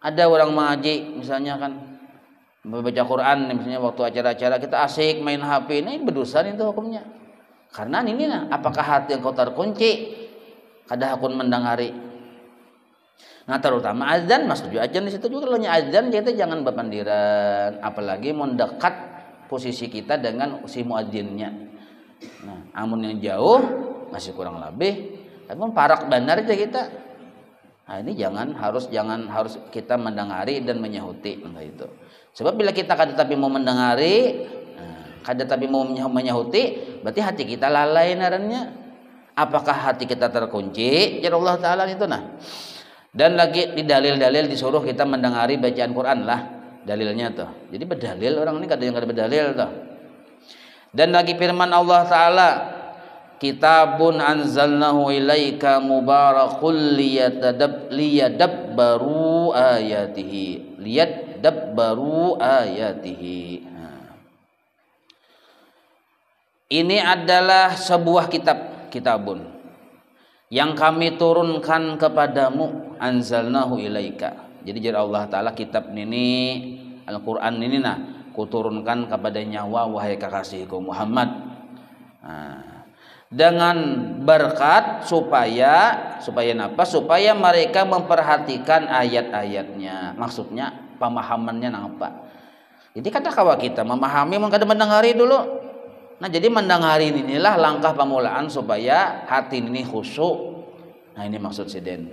Ada orang mengaji, misalnya kan membaca Quran, misalnya waktu acara-acara kita asik main HP, ini berdosa itu hukumnya. Karena ini nah, apakah hati yang kau terkunci, kadang akun mendengari. Nah, terutama azan, maksud azan di situ juga kalau azan kita jangan berpandiran, apalagi mendekat posisi kita dengan si muadzinnya. Nah, amun yang jauh masih kurang lebih, tapi parak benar aja kita. Nah, ini jangan harus kita mendengari dan menyahuti itu. Sebab bila kita kada tapi mau mendengari, kada tapi mau menyahuti, berarti hati kita lalai narannya. Apakah hati kita terkunci? Ya Allah Ta'ala itu nah. Dan lagi di dalil-dalil disuruh kita mendengari bacaan Quran lah dalilnya tuh. Jadi berdalil orang ini kadang kada berdalil tuh. Dan lagi firman Allah Ta'ala, kitabun anzalnahu ilaika mubarakul liyadabbaru ayatihi. Ini adalah sebuah kitabun yang kami turunkan kepadamu, anzalnahu ilaika. Jadi jadi Allah Ta'ala kitab ini Al-Quran ini nah kuturunkan kepada nyawa wahai kekasihku Muhammad. Nah, dengan berkat supaya mereka memperhatikan ayat-ayatnya. Maksudnya pemahamannya apa. Jadi kata kawa kita memahami mengkada mendengari dulu. Nah, jadi mendengari inilah langkah pemulaan supaya hati ini khusyuk. Nah, ini maksud siden.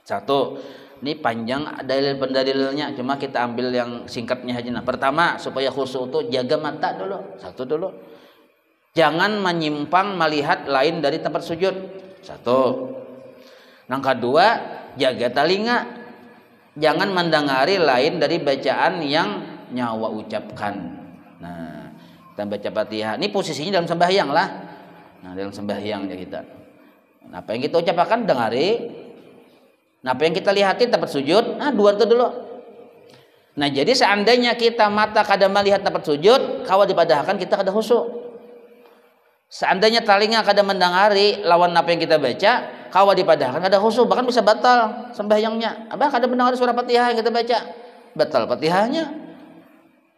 Satu, ini panjang dalil pendalilnya, cuma kita ambil yang singkatnya aja. Nah, pertama supaya khusyuk itu jaga mata dulu. Satu dulu. Jangan menyimpang melihat lain dari tempat sujud. Satu. Yang kedua, jaga telinga. Jangan mendengari lain dari bacaan yang nyawa ucapkan. Nah, kita baca Fatihah. Ini posisinya dalam sembahyang lah. Nah, dalam sembahyang ya kita. Nah, apa yang kita ucapkan dengari. Nah, apa yang kita lihatin tempat sujud. Nah, dua itu dulu. Nah jadi seandainya kita mata kada melihat tempat sujud, kawa dipadahkan kita kada khusyuk. Seandainya telinga kada mendengari lawan apa yang kita baca, kawa dipadahkan kada khusyuk, bahkan bisa batal sembahyangnya. Abah kada mendengar surah Fatihah yang kita baca, batal Fatihahnya.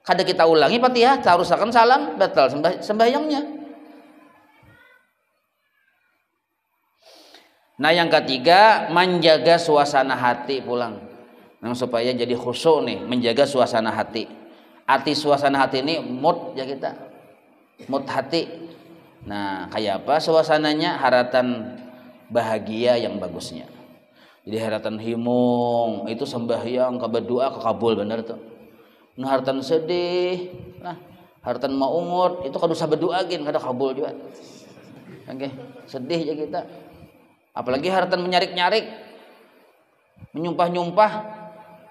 Kada kita ulangi Fatihah, tarusakan salam, batal sembahyangnya. Nah yang ketiga, menjaga suasana hati pulang. Nah, supaya jadi khusyuk nih, menjaga suasana hati. Arti suasana hati ini mood ya kita, mood hati. Nah kayak apa suasananya? Haratan bahagia yang bagusnya. Jadi haratan himung itu sembahyang berdoa kekabul bener tuh. Nah haratan sedih, nah haratan maungut itu kada usah berdoa gin kada kabul juga. Oke, sedih ya kita. Apalagi haratan menyarik-nyarik, menyumpah-nyumpah.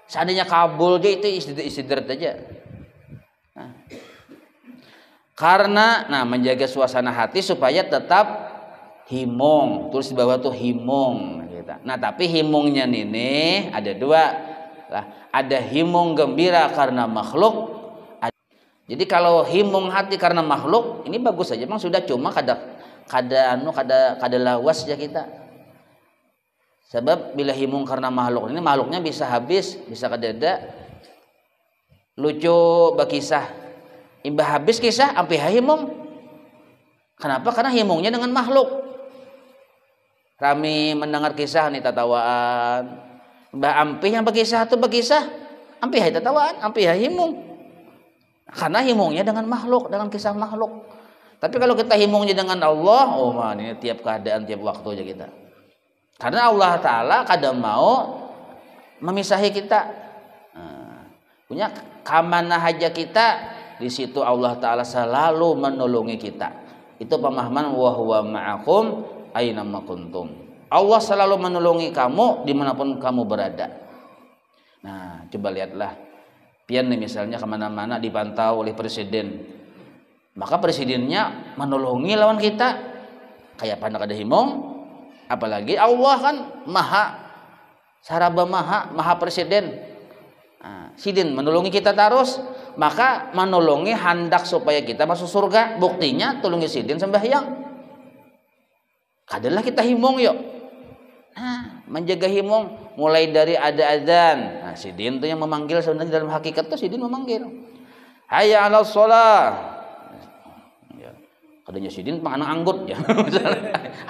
Seandainya kabul dia itu istidrat aja. Nah, karena menjaga suasana hati supaya tetap himung. Tulis di bawah tuh himung gitu. Nah tapi himungnya ini ada dua lah. Ada himung gembira karena makhluk. Jadi kalau himung hati karena makhluk ini bagus saja. Memang sudah, cuma kada lawas ya kita. Sebab bila himung karena makhluk ini, makhluknya bisa habis, bisa kedada. Lucu bakisah, imbah habis kisah ampi himung. Kenapa? Karena himungnya dengan makhluk. Kami mendengar kisah nih tatawaan, imbah ampi yang bakisah atau bakisah, ampi hai tatawaan, ampi hai himung. Karena himungnya dengan makhluk, dengan kisah makhluk. Tapi kalau kita himungnya dengan Allah, oh man, ini tiap keadaan, tiap waktu aja kita. Karena Allah Ta'ala kadang mau memisahi kita. Punya kamana haja kita, di situ Allah Ta'ala selalu menolongi kita. Itu pemahaman wa huwa ma'akum aina ma kuntum. Allah selalu menolongi kamu dimanapun kamu berada. Nah coba lihatlah, pian nih misalnya kemana-mana dipantau oleh presiden, maka presidennya menolongi lawan kita. Kayak panak ada himung. Apalagi Allah kan maha presiden. Nah, sidin menolongi kita terus, maka menolongi hendak supaya kita masuk surga. Buktinya tolongi sidin sembahyang. Kadalah kita himung yuk. Nah, menjaga himung mulai dari ada adzan. Nah, sidin tuh yang memanggil, sebenarnya dalam hakikat tuh sidin memanggil. Hayya 'alas shalah. Kadanya sidin anak anggut ya.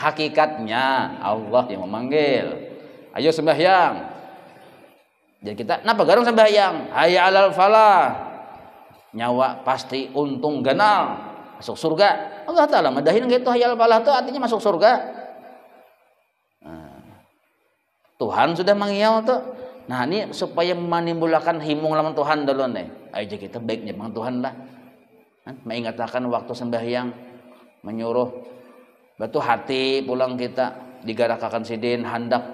Hakikatnya Allah yang memanggil. Ayo sembahyang. Jadi kita napa garang sembahyang? Hayya 'alal falah. Nyawa pasti untung ganal masuk surga. Allah Ta'ala madahin gitu hayya 'alal falah itu artinya masuk surga. Nah, Tuhan sudah mengiau tuh. Nah ini supaya menimbulkan himung lawan Tuhan dulu nih. Aja kita baiknya bang Tuhan lah. Mengingatkan waktu sembahyang, menyuruh batu hati pulang kita digarakakan sidin hendak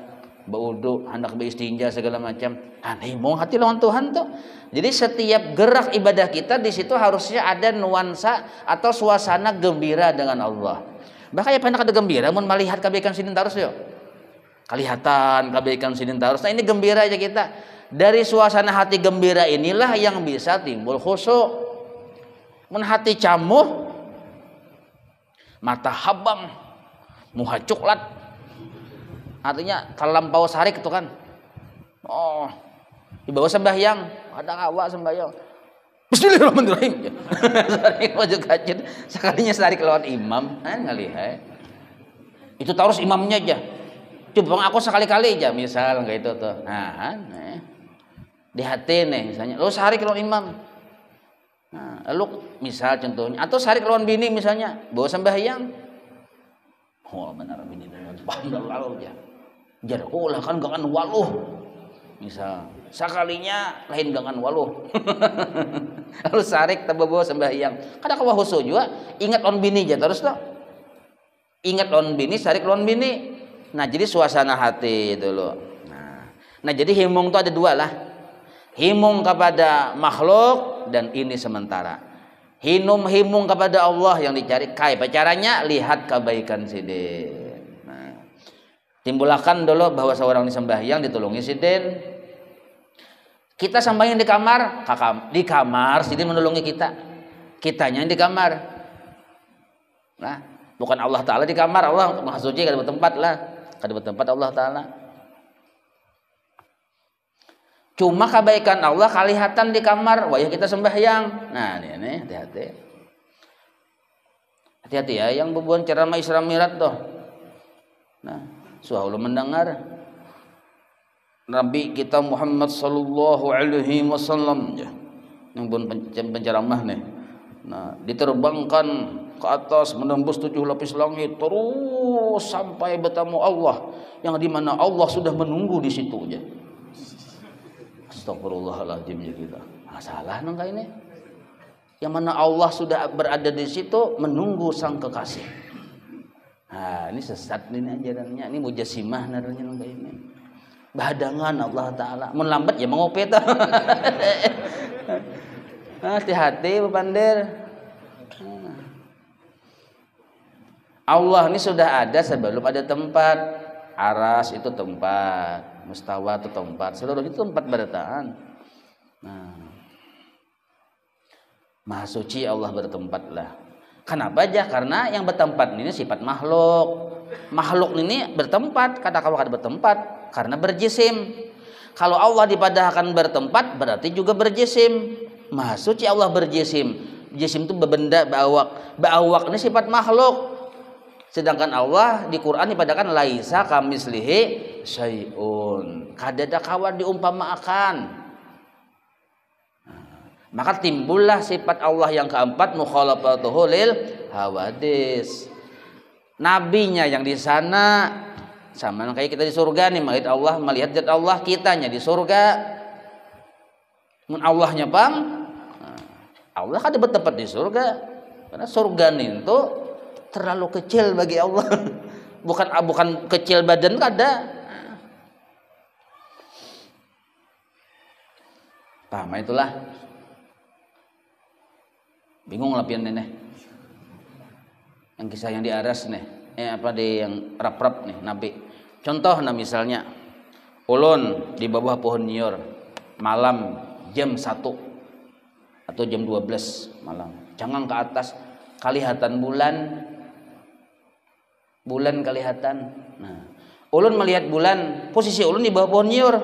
berwudu, hendak beristinja segala macam. Himung hati lawan Tuhan tuh. Jadi setiap gerak ibadah kita di situ harusnya ada nuansa atau suasana gembira dengan Allah. Bahkan ya panak ada gembira mun melihat kebaikan sidin terus yo. Kelihatan kebaikan sidin terus. Nah ini gembira aja kita. Dari suasana hati gembira inilah yang bisa timbul khusyuk. Mun hati camuh, mata habang, muha coklat, artinya terlampau sarik itu kan. Oh, di bawah sembahyang ada awak sembahyang. Bismillahirrahmanirrahim. Sarik maju kacir, sekalinya sarik lawan imam, ngalihat. Itu terus imamnya aja. Coba aku sekali-kali aja, misal enggak itu tuh. Nah, di hati nih misalnya, lo sarik lawan imam. Nah, lalu misal contohnya atau sarik lawan bini misalnya bawa sembahyang, oh benar bini dengan paham lalu ya jarku lah kan gangan waluh misal sekalinya lain gangan waluh lalu sarik bawa sembahyang kada kawa husu juga ingat lawan bini aja terus tuh ingat lawan bini sarik lawan bini. Nah jadi suasana hati itu loh. Nah jadi himung tuh ada dua lah. Himung kepada makhluk dan ini sementara. Himung kepada Allah yang dicari. Kayak caranya lihat kebaikan sidin. Nah, timbulkan dulu bahwa seorang sembahyang ditolongi sidin. Kita sembahyang di kamar, Sidin menolongi kita. Kitanya yang di kamar. Nah, bukan Allah Ta'ala di kamar, Allah Maha Suci kada bertempat lah. Kada bertempat Allah Ta'ala. Cuma kebaikan Allah kelihatan di kamar, wayah kita sembahyang. Nah, ini hati-hati. Hati-hati ya yang berbuat ceramah Isra Mi'raj tuh. Nah, suahulu mendengar Nabi kita Muhammad sallallahu alaihi wasallam yang penceramah nih. Nah, diterbangkan ke atas menembus 7 lapis langit terus sampai bertemu Allah yang di mana Allah sudah menunggu di situ aja. Astagfirullahaladzim ya kita. Salah nangka ini. Yang mana Allah sudah berada di situ menunggu sang kekasih. Nah, ini sesat ini ajarannya. Ini mujassimah naranya nangka ini. Bahadangan Allah Ta'ala. Mun lambat ya mengopet. Hati-hati Pandir. Allah ini sudah ada sebelum ada tempat. Aras itu tempat, mustawa itu tempat, seluruh itu tempat bertahan. Nah, Maha Suci Allah bertempatlah. Kenapa aja? Karena yang bertempat ini sifat makhluk. Makhluk ini bertempat, kata kalau kada bertempat karena berjisim. Kalau Allah dipadahkan bertempat berarti juga berjisim. Maha Suci Allah berjisim. Jisim itu benda bawak. Bawak ini sifat makhluk. Sedangkan Allah di Quran dipadahkan laisa kamislihi syai'un. Kada ada kawan diumpamakan. Maka timbullah sifat Allah yang keempat mukhalafatuhu lil hawadis. Nabinya yang di sana sama kayak kita di surga nih, melihat zat Allah, kitanya di surga. Mun Allahnya pang, Allah kan bertempat di surga. Karena surga itu terlalu kecil bagi Allah. Bukan kecil badan kada. Paham itulah. Bingung lah pian nih. Yang kisah yang di Aras nih. Yang rap-rap nih Nabi. Contoh misalnya ulun di bawah pohon nyiur malam jam 1 atau jam 12 malam. Jangan ke atas kelihatan bulan kelihatan. Nah, ulun melihat bulan, posisi ulun di bawah pohon nyiur.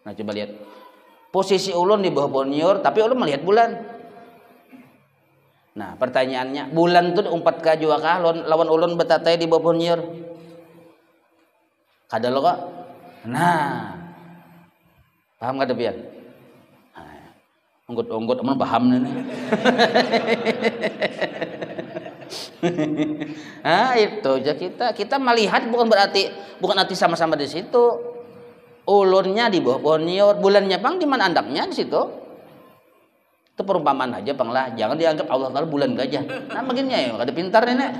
Nah, coba lihat. Posisi ulun di bawah pohon nyiur, tapi ulun melihat bulan. Nah, pertanyaannya, bulan itu umpat ka jua kah lawan ulun betatai di bawah pohon nyiur? Kada lo kok? Nah, paham kada pian? Unggut-unggut amun paham nih. Nah, itu aja kita melihat bukan arti sama-sama di situ. Ulunnya di bawah pohon nyiur, bulannya pang di mana andaknya di situ. Itu perumpamaan aja pang lah. Jangan dianggap Allah Taala bulan gajah. Nah, begini ya, kada pintar nenek.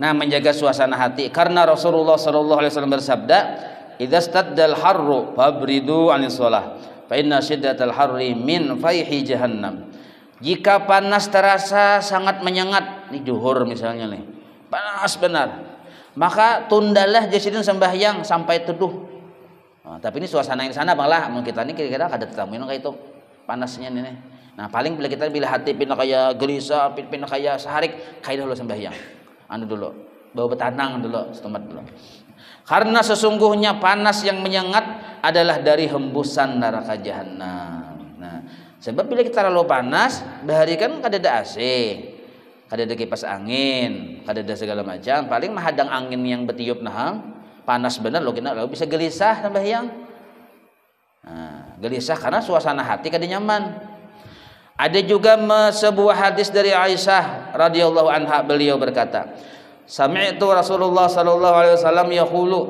Nah, menjaga suasana hati karena Rasulullah sallallahu alaihi wasallam bersabda, "Idza staddal harru fabridu 'anis shalah, fa inna shiddatal harri min fayhi jahannam." Jika panas terasa sangat menyengat, ini zuhur misalnya nih. Panas benar. Maka tundalah jasidin sembahyang sampai teduh. Nah, tapi ini suasana yang sana Bang lah. Mun kita ini kira-kira kada tetamu kayak itu panasnya nih. Nah, paling bila hati pindah kayak gelisah, pindah kayak saharik, kayak dulu sembahyang. Anu dulu. Bawa betanang dulu, setempat dulu. Karena sesungguhnya panas yang menyengat adalah dari hembusan neraka jahanam. Nah, sebab bila kita terlalu panas, bahari kan kada ada AC, kada ada kipas angin, kada ada segala macam. Paling menghadang angin yang bertiup panas benar lo kita lo bisa gelisah sembahyang. Nah, gelisah karena suasana hati kada nyaman. Ada juga sebuah hadis dari Aisyah radhiyallahu anha, beliau berkata, sami'tu Rasulullah sallallahu alaihi wasallam yaqulu,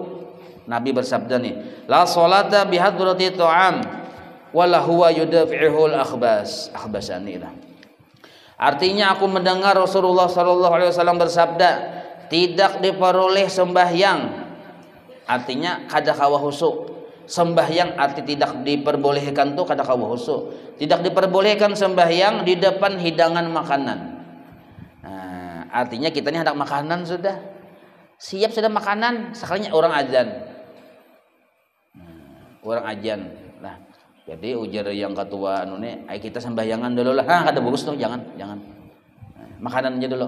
Nabi bersabda nih, la salata bihadrati ta'am wala huwa yudafi'ul akhbasani lah. Artinya aku mendengar Rasulullah sallallahu alaihi wasallam bersabda, tidak diperoleh sembahyang. Artinya kada kawa husuk. Sembahyang arti tidak diperbolehkan tuh kada kawa husuk. Tidak diperbolehkan sembahyang di depan hidangan makanan. Artinya kita ini hendak makanan sudah. siap sudah makanan, sekalinya orang azan. Orang ajan. Nah, jadi ujar yang ketua anu nih, ayo kita sembahyangan dulu lah. Kada bagus tuh, jangan. Nah, makanan aja dulu.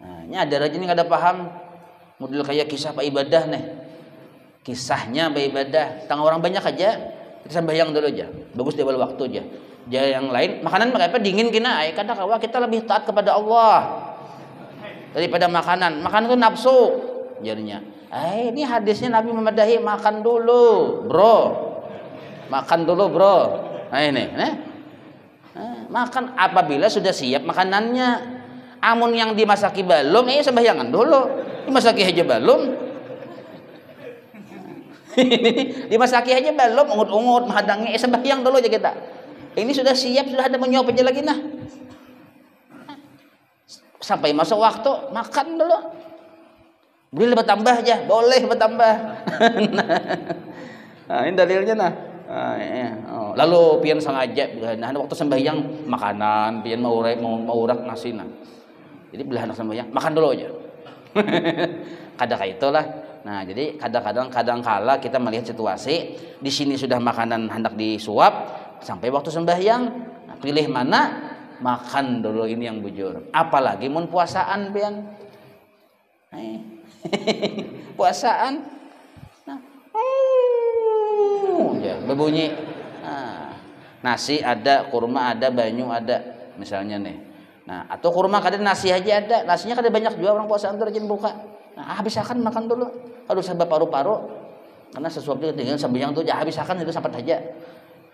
Nah, ini ada aja nih kada paham. Model kayak kisah Pak ibadah nih. Kisahnya Pak ibadah, tang orang banyak aja. Kita sembahyang dulu aja. Bagus di awal waktu aja. Jangan yang lain, makanan pakai apa dingin kena, ayo kada kawa kita lebih taat kepada Allah daripada makanan. Makanan itu nafsu jadinya. Ini hadisnya Nabi memadahi makan dulu, bro. Makan dulu, bro. Nah ini, makan apabila sudah siap makanannya. Amun yang dimasaki belum, sembahyangan dulu. Dimasaki aja belum. Dimasaki aja belum, ungut-ungut, menghadangi, sembahyang dulu aja kita. Ini sudah siap, sudah ada menyuap aja lagi nah. Sampai masuk waktu, makan dulu. Boleh bertambah aja, boleh bertambah. Nah, ini dalilnya nah. Lalu pian sengaja, nah waktu sembahyang makanan, pian mau urak nasi nah. Jadi belah anak sembahyang, makan dulu aja. Kadang itulah. Nah, jadi kadang kala kita melihat situasi di sini sudah makanan hendak disuap sampai waktu sembahyang, nah, pilih mana? Makan dulu ini yang bujur. Apalagi mun puasaan pian. Puasaan. Nah, ya, berbunyi. Nah, nasi ada, kurma ada, banyu ada, misalnya nih. Nah, atau kurma kada nasi aja ada, nasinya kada banyak juga orang puasaan tuh rajin buka. Nah, habis akan makan dulu. Aduh sabab paru-paru. Karena sesuatu dengan sembahyang tuh ya habis akan itu sampai aja.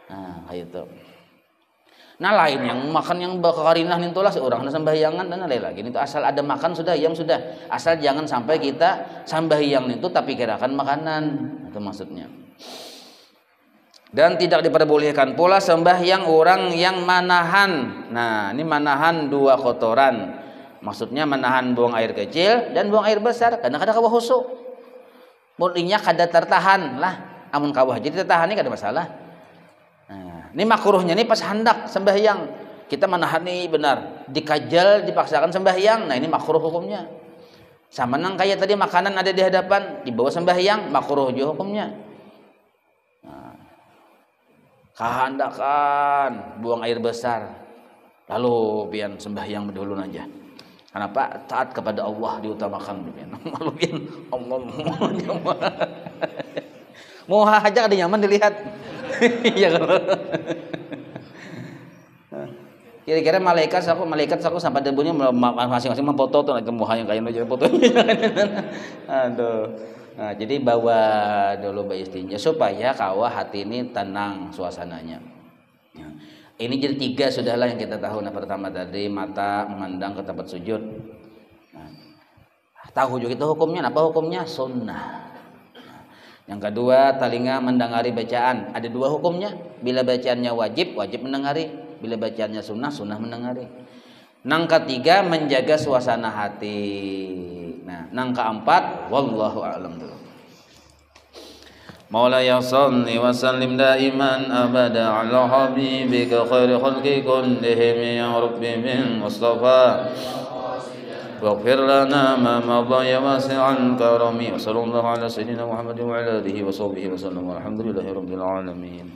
Nah, kayak itu. Nah, lain yang makan yang bakarinah nintulah seorang sembahyangan dan lain lagi. Itu asal ada makan sudah, yang sudah. Asal jangan sampai kita sembahyang itu tapi kirakan makanan. Itu maksudnya. Dan tidak diperbolehkan pula sembahyang orang yang manahan. Nah, ini manahan dua kotoran. Maksudnya menahan buang air kecil dan buang air besar. Karena kadang kawah husu. Murninya kada tertahan lah. Amun kawah jadi tertahan ini kada masalah. Nah, ini makruhnya nih pas hendak sembahyang. Kita menahan nih benar. Dikajal, dipaksakan sembahyang. Nah, ini makruh hukumnya. Sama nang kayak tadi makanan ada di hadapan, dibawa sembahyang, makruh juga hukumnya. Kehendakan buang air besar lalu pian sembahyang dulu aja. Kenapa? Taat kepada Allah diutamakan pian. Lalu pian Allah mau aja ada nyaman dilihat. Ya kalau kira-kira malaikat aku sampai debunya masing-masing memfoto tuh muha yang kayak aja fotonya. Aduh. Nah, jadi bawa dulu istinja supaya kawah hati ini tenang suasananya. Ya. Ini jadi 3 sudahlah yang kita tahu. Nah, pertama tadi mata memandang ke tempat sujud. Nah, tahu juga itu hukumnya. Apa hukumnya? Sunnah. Nah, yang kedua telinga mendengari bacaan. Ada 2 hukumnya. Bila bacaannya wajib mendengari. Bila bacaannya sunnah mendengari. Yang ketiga menjaga suasana hati. Nah, yang keempat wallahu a'lam dulu. Maulaya salli wa sallim daiman abada ala habibika khairi khalqi kullihim ya rabbi min mustafa waghfir lana ma madha ya wasi'al karami wa sallallahu ala sayyidina Muhammadin wa ala alihi wa sahbihi wa sallam walhamdulillahi rabbil alamin.